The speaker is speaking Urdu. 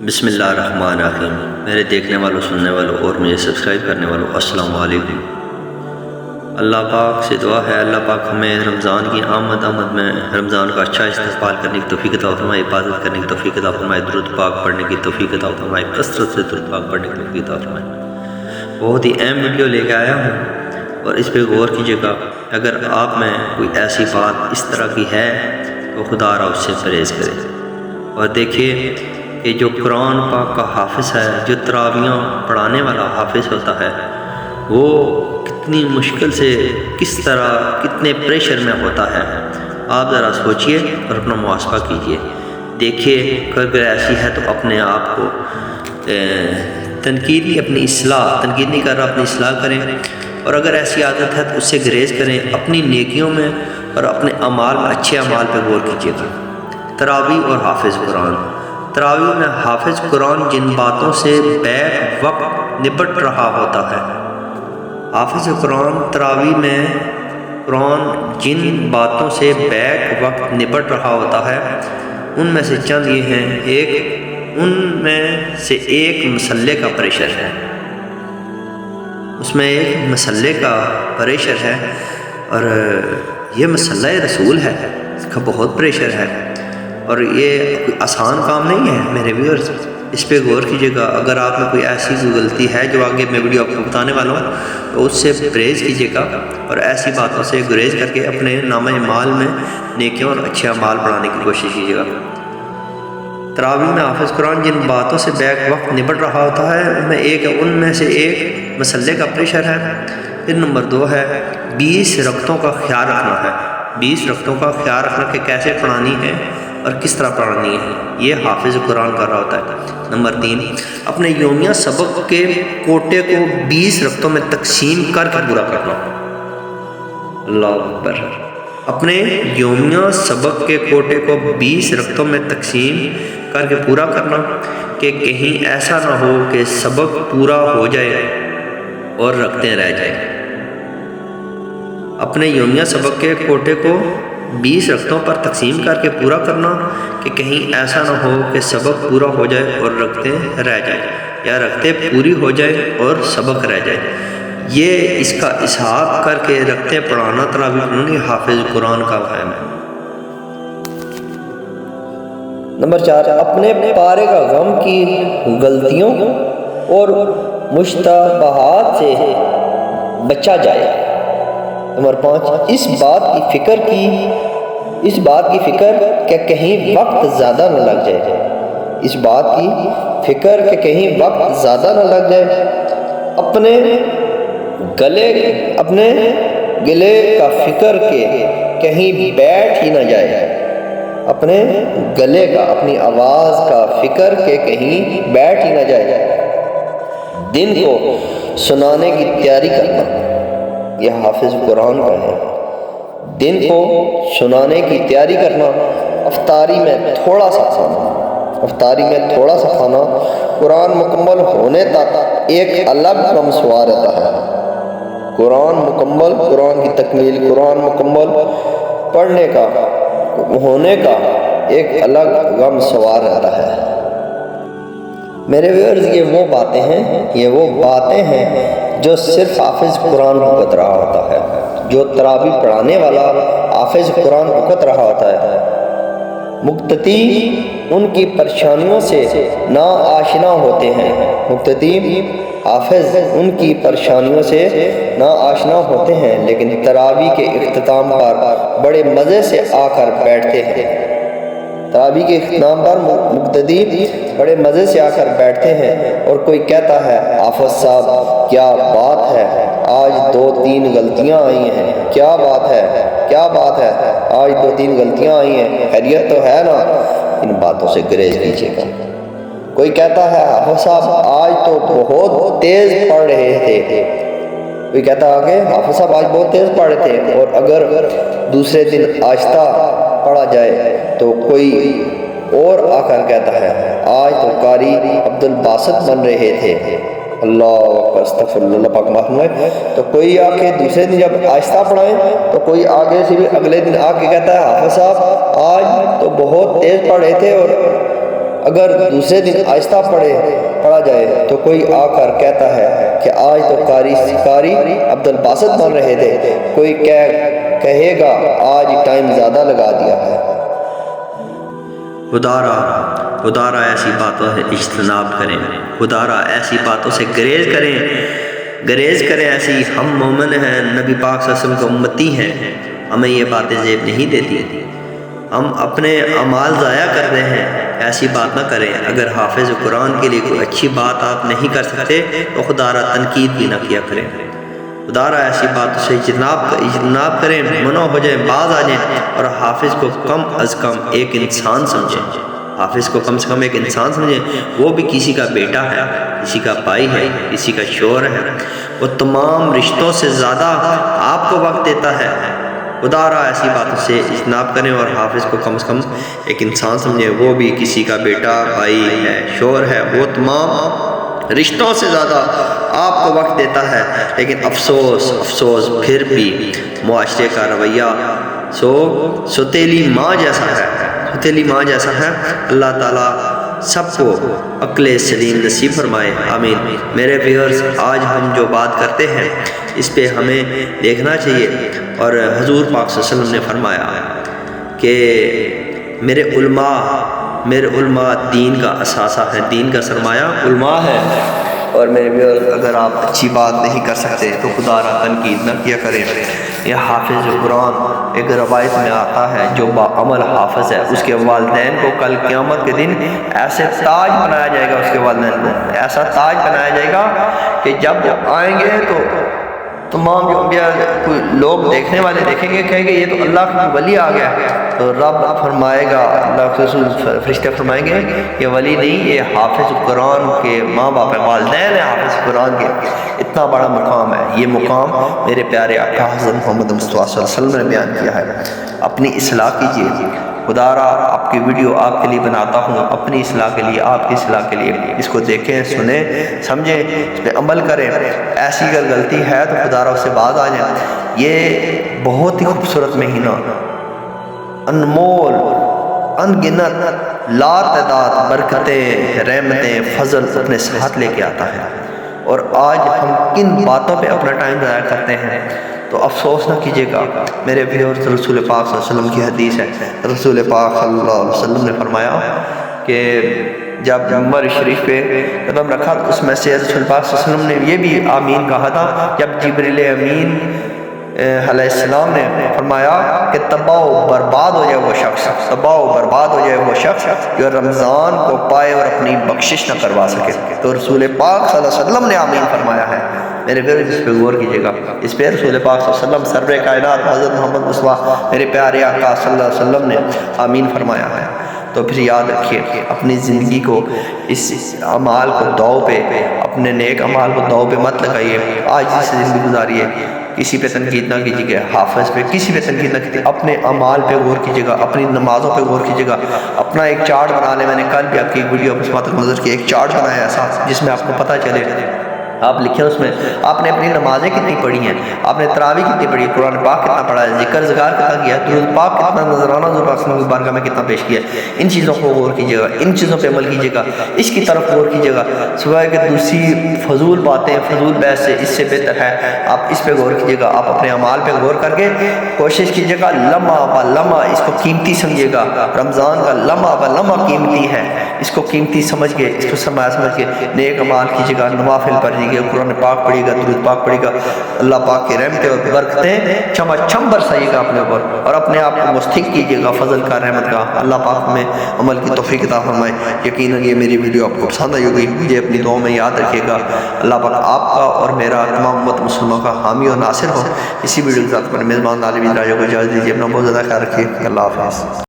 بسم اللہ الرحمن الرحیم۔ میرے دیکھنے والوں، سننے والوں اور مجھے سبسکرائب کرنے والوں السلام علیکم۔ اللہ پاک سے دعا ہے اللہ پاک ہمیں رمضان کی آمد میں رمضان کا اچھا استقبال کرنے کی توفیق عطا فرمائے، عبادت کرنے کی توفیق عطا فرمائے، درود پاک پڑھنے کی توفیق عطا فرمائے، کثرت سے درود پاک پڑھنے کی توفیق عطا فرمائے۔ بہت ہی اہم ویڈیو لے کے آیا ہوں اور اس پہ غور کیجیے گا۔ اگر آپ میں کوئی ایسی بات اس طرح کی ہے تو خدا را اس سے پرہیز کرے، اور دیکھیے کہ جو قرآن پاک کا حافظ ہے، جو تراویحاں پڑھانے والا حافظ ہوتا ہے، وہ کتنی مشکل سے کس طرح کتنے پریشر میں ہوتا ہے۔ آپ ذرا سوچئے اور اپنا محاسبہ کیجئے، دیکھیے اگر ایسی ہے تو اپنے آپ کو تنقید نہیں کر رہا، اپنی اصلاح کریں، اور اگر ایسی عادت ہے تو اس سے گریز کریں، اپنی نیکیوں میں اور اپنے اعمال میں اچھے اعمال پہ غور کیجئے گا۔ تراویح اور حافظ قرآن۔ تراویح میں حافظ قرآن جن باتوں سے بیک وقت نپٹ رہا ہوتا ہے، حافظ قرآن تراویح میں قرآن جن باتوں سے بیک وقت نپٹ رہا ہوتا ہے ان میں سے چند یہ ہیں۔ ان میں سے ایک مسئلے کا پریشر ہے، اس میں ایک مسئلے کا پریشر ہے، اور یہ مسئلہ رسول ہے، اس کا بہت پریشر ہے، اور یہ کوئی آسان کام نہیں ہے میرے ویورز۔ اس پہ غور کیجیے گا۔ اگر آپ میں کوئی ایسی غلطی ہے جو آگے میں ویڈیو آپ کو بتانے والا ہوں تو اس سے پرہیز کیجیے گا، اور ایسی باتوں سے گریز کر کے اپنے نامہ اعمال میں نیکیوں اور اچھے اعمال بڑھانے کی کوشش کیجیے گا۔ تراویح میں حافظ قرآن جن باتوں سے بیک وقت نپٹ رہا ہوتا ہے ان میں سے ایک مسئلے کا پریشر ہے۔ پھر نمبر 2 ہے 20 رکعتوں کا خیال رکھنا ہے۔ 20 رکعتوں کا خیال رکھنا کہ کیسے پڑھانی ہے اور کس طرح پڑھانی ہے، یہ حافظ قرآن کر رہا ہوتا ہے۔ نمبر 3 اپنے یومیہ سبق کے کوٹے کو 20 رکعتوں میں تقسیم کر کے پورا کرنا۔ اللہ اکبر۔ اپنے یومیہ سبق کے کوٹے کو 20 رکعتوں میں تقسیم کر کے پورا کرنا کہ کہیں ایسا نہ ہو کہ سبق پورا ہو جائے اور رکعتیں رہ جائیں۔ اپنے یومیہ سبق کے کوٹے کو 20 رکعتوں پر تقسیم کر کے پورا کرنا کہ کہیں ایسا نہ ہو کہ سبق پورا ہو جائے اور رکعتیں رہ جائیں، یا رکعتیں پوری ہو جائیں اور سبق رہ جائے۔ یہ اس کا حساب کر کے رکعتیں پڑھانا تراویح حافظ قرآن کا کام ہے۔ نمبر 4 اپنے پارے کا غم کی غلطیوں اور مشتبہات سے بچا جائے۔ نمبر 5 اس بات کی فکر کہ کہیں وقت زیادہ نہ لگ جائے۔ اس بات کی فکر کہ کہیں وقت زیادہ نہ لگ جائے۔ اپنے گلے کا فکر کہ کہیں بیٹھ ہی نہ جائے۔ اپنے گلے کا، اپنی آواز کا فکر کہ کہیں بیٹھ ہی نہ جائے۔ دن کو سنانے کی تیاری کرنا، یہ حافظ قرآن کا ہے۔ دن کو سنانے کی تیاری کرنا، افطاری میں تھوڑا سا کھانا، قرآن مکمل ہونے تک ایک الگ غم سوار رہتا ہے۔ قرآن کی تکمیل، قرآن مکمل پڑھنے کا ہونے کا ایک الگ غم سوار رہتا ہے۔ میرے ویورز، یہ وہ باتیں ہیں جو صرف حافظ قرآن بھگت رہا ہوتا ہے، جو تراویح پڑھانے والا حافظ قرآن بھگت رہا ہوتا ہے۔ مقتدی ان کی پریشانیوں سے نا آشنا ہوتے ہیں۔ حافظ ان کی پریشانیوں سے نا آشنا ہوتے ہیں، لیکن تراویح کے اختتام پر بڑے مزے سے آ کر بیٹھتے ہیں۔ تراویح کے اختتام پر مقتدی بڑے مزے سے آ کر بیٹھتے ہیں، اور کوئی کہتا ہے حافظ صاحب کیا بات ہے، آج 2-3 غلطیاں آئی ہیں۔ کیا بات ہے آج 2-3 غلطیاں آئی ہیں، خیریت تو ہے نا؟ ان باتوں سے گریز کیجیے گا۔ کوئی کہتا ہے حافظ صاحب آج تو بہت تیز پڑھ رہے تھے۔ کوئی کہتا ہے کہ حافظ صاحب آج بہت تیز پڑھ رہے تھے، اور اگر دوسرے دن آہستہ پڑھا جائے تو کوئی اور آ کر کہتا ہے آج تو قاری عبد الباسط بن رہے تھے۔ اللہ استغفر اللہ پاک معاف فرمائے۔ تو کوئی آ کے دوسرے دن جب آہستہ پڑھائیں تو کوئی آگے سے بھی اگلے دن آ کے کہتا ہے حافظ صاحب آج تو بہت تیز پڑھ رہے تھے، اور اگر دوسرے دن آہستہ پڑھا جائے تو کوئی آ کر کہتا ہے کہ آج تو قاری عبد الباسط بن رہے تھے، کوئی کہے گا آج ٹائم زیادہ لگا دیا ہے۔ خدارا ایسی باتوں سے اجتناب کریں، خدارا ایسی باتوں سے گریز کریں ایسی ہم مومن ہیں، نبی پاک صلی اللہ علیہ وسلم کے امتی ہیں، ہمیں یہ باتیں زیب نہیں دیتی، ہم اپنے اعمال ضائع کر رہے ہیں، ایسی بات نہ کریں۔ اگر حافظ قرآن کے لیے کوئی اچھی بات آپ نہیں کر سکتے تو خدارا تنقید بھی نہ کیا کریں، خدارا ایسی باتوں سے اجتناب کریں، منع ہو جائیں، باز آ جائیں، اور حافظ کو کم از کم ایک انسان سمجھیں، حافظ کو کم سے کم ایک انسان سمجھیں، وہ بھی کسی کا بیٹا ہے، کسی کا بھائی ہے، کسی کا شوہر ہے، وہ تمام رشتوں سے زیادہ آپ کو وقت دیتا ہے۔ خدارا ایسی باتوں سے اجتناب کریں اور حافظ کو کم سے کم ایک انسان سمجھیں، وہ بھی کسی کا بیٹا، بھائی ہے، شوہر ہے، وہ تمام رشتوں سے زیادہ آپ کو وقت دیتا ہے، لیکن افسوس پھر بھی معاشرے کا رویہ ستیلی ماں جیسا ہے۔ اللہ تعالیٰ سب کو عقل سلیم نصیب فرمائے، آمین۔ میرے ویورز، آج ہم جو بات کرتے ہیں اس پہ ہمیں دیکھنا چاہیے، اور حضور پاک صلی اللہ علیہ وسلم نے فرمایا کہ میرے علماء دین کا اثاثہ ہے، دین کا سرمایہ علماء ہے۔ اور میرے ویورز، اگر آپ اچھی بات نہیں کر سکتے تو خدارا تنقید نہ کیا کریں۔ یہ حافظ قرآن ایک روایت میں آتا ہے، جو باعمل حافظ ہے اس کے والدین کو کل قیامت کے دن ایسے تاج بنایا جائے گا، اس کے والدین کو ایسا تاج بنایا جائے گا کہ جب آئیں گے تو تمام جو انبیاء لوگ دیکھنے والے دیکھیں گے، کہیں گے یہ تو اللہ کا ولی آ گیا، تو رب فرمائے گا، اللہ کے رسول فرشتے فرمائیں گے یہ ولی نہیں، یہ حافظ قرآن کے ماں باپ ہیں، والدین ہیں حافظ قرآن کے۔ اتنا بڑا مقام ہے، یہ مقام میرے پیارے آقا حضرت محمد مصطفیٰ صلی اللہ علیہ وسلم نے بیان کیا ہے۔ اپنی اصلاح کیجیے، خدارا آپ کی ویڈیو آپ کے لیے بناتا ہوں، اپنی اصلاح کے لیے، آپ کی اصلاح کے لیے، اس کو دیکھیں، سنیں، سمجھیں، اس پہ عمل کریں۔ ایسی اگر غلطی ہے تو خدارا اس سے باز آ جائیں۔ یہ بہت ہی خوبصورت مہینہ، انمول، انگنت، لا تعداد برکتیں، رحمتیں، فضل اپنے ساتھ لے کے آتا ہے، اور آج ہم کن باتوں پہ اپنا ٹائم ضائع کرتے ہیں، تو افسوس نہ کیجیے گا۔ میرے ویورز، رسول پاک صلی اللہ علیہ وسلم کی حدیث ہے، رسول پاک صلی اللہ علیہ وسلم نے فرمایا کہ جب ممبر شریف پہ قدم رکھا تو اس میں سے رسول پاک صلی اللہ علیہ وسلم نے یہ بھی آمین کہا تھا، جب جبریل امین علیہ السلام نے فرمایا کہ تباہ و برباد ہو جائے وہ شخص جو رمضان کو پائے اور اپنی بخشش نہ کروا سکے، تو رسول پاک صلی اللہ علیہ وسلم نے آمین فرمایا ہے۔ میرے ویورز، اس پہ غور کیجیے گا، اس پہ رسول پاک صلی اللہ علیہ وسلم سرور کائنات حضرت محمد مصطفیٰ میرے پیارے آقا صلی اللہ علیہ وسلم نے آمین فرمایا ہے۔ تو پھر یاد رکھیے، اپنی زندگی کو اس اعمال کو داؤ پہ، اپنے نیک اعمال کو داؤ پہ مت لگائیے، آج سے زندگی گزاریے، کسی پہ تنقید نہ کیجیے گا، حافظ پہ کسی پہ تنقید نہ کیجیے، اپنے اعمال پہ غور کیجیے گا، اپنی نمازوں پہ غور کیجیے گا، اپنا ایک چارٹ بنا لیں۔ میں نے کل بھی آپ کی ایک ویڈیو پر نظر کی، ایک چارٹ بنایا ایسا جس میں آپ کو پتہ چلے، آپ لکھیں اس میں آپ نے اپنی نمازیں کتنی پڑھی ہیں، آپ نے تراویح کتنی پڑھی ہے، قرآن پاک کتنا پڑھا ہے، ذکر زکار کتنا کیا ہے، درود پاک کتنا، نذرانہ حضور پاک صلی اللہ علیہ وسلم کی بارگاہ میں کتنا پیش کیا ہے۔ ان چیزوں کو غور کیجیے گا، ان چیزوں پہ عمل کیجیے گا، اس کی طرف غور کیجیے گا، سوائے کہ دوسری فضول باتیں، فضول بحث سے اس سے بہتر ہے آپ اس پہ غور کیجیے گا۔ آپ اپنے اعمال پہ غور کر کے کوشش کیجیے گا، لمحہ بہ لمحہ اس کو قیمتی سمجھیے گا۔ رمضان کا لمحہ بہ لمحہ قیمتی ہے، اس کو قیمتی سمجھ کے، اس کو سرمایہ سمجھ کے نیک اعمال کیجیے گا، نوافل پڑھیے گا، قرآن پاک پڑھیے گا، درود پاک پڑھیے گا، اللہ پاک کی رحمتیں اور برکتیں چھم برسائیے گا اپنے اوپر، اور اپنے آپ کو مستحق کیجیے گا فضل کا، رحمت کا۔ اللہ پاک ہمیں عمل کی توفیق عطا فرمائے۔ یقیناً یہ میری ویڈیو آپ کو پسند آئی ہوگی، مجھے اپنی دعاؤں میں یاد رکھیے گا۔ اللہ پاک آپ کا اور میرا تمام امت مسلموں کا حامی اور ناصر ہو۔ اسی ویڈیو کے ساتھ اپنے میزبان عالم راجو کو اجازت دیجیے، اپنا بہت زیادہ خیال رکھیے۔ اللہ حافظ۔